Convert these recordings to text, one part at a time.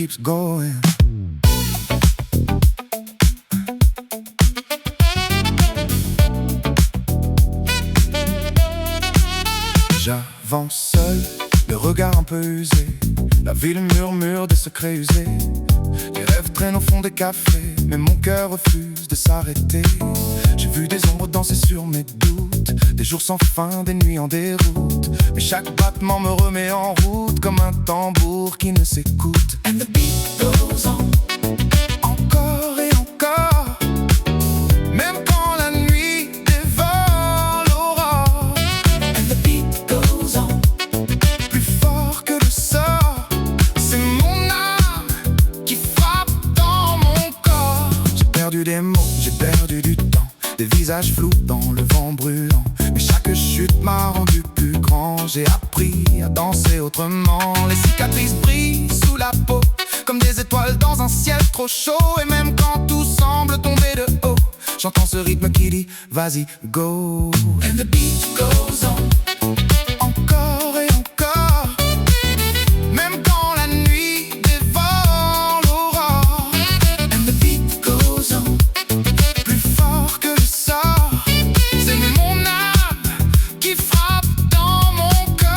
keeps going. J'avance seul, le regard un peu usé. La ville murmure des secrets usés. Les rêves traînent au fond des cafés, mais mon cœur refuse de s'arrêter. J'ai vu des ombres danser sur mes doutes, des jours sans fin, des nuits en déroute. Mais chaque battement me remet en route, comme un tambour qui ne s'écoute. And the beat goes on. Encore et encore, même quand la nuit dévore l'aurore. And the beat goes on. Plus fort que le sort, c'est mon âme qui frappe dans mon corps. J'ai perdu des mots, j'ai perdu du temps, des visages flous dans le vent brûlant. Mais chaque chute m'a rendu plus grand. J'ai appris à danser autrement. Les cicatrices brillent sous la peau, comme des étoiles dans un ciel trop chaud. Et même quand tout semble tomber de haut, j'entends ce rythme qui dit vas-y, go. And the beat goes on. Encore et encore, même quand la nuit dévore l'aurore. And the beat goes on. Plus fort que le sort, c'est mon âme qui frappe dans mon cœur.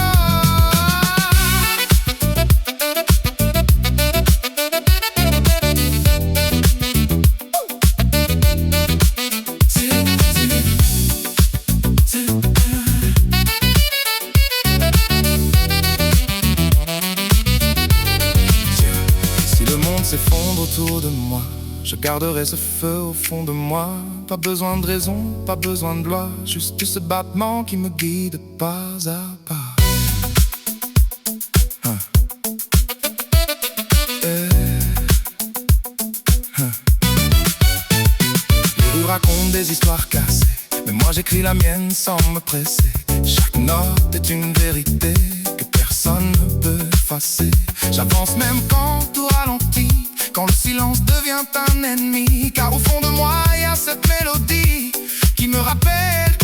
Si le monde s'effondre autour de moi, je garderai ce feu au fond de moi. Pas besoin de raison, pas besoin de loi, juste ce battement qui me guide pas à pas. Les rues racontent des histoires cassées, mais moi j'écris la mienne sans me presser. Chaque note est une vérité que personne ne peut effacer. J'avance même quand tout ralentit, quand le silence devient un ennemi. Car au fond de moi y a cette mélodie qui me rappelle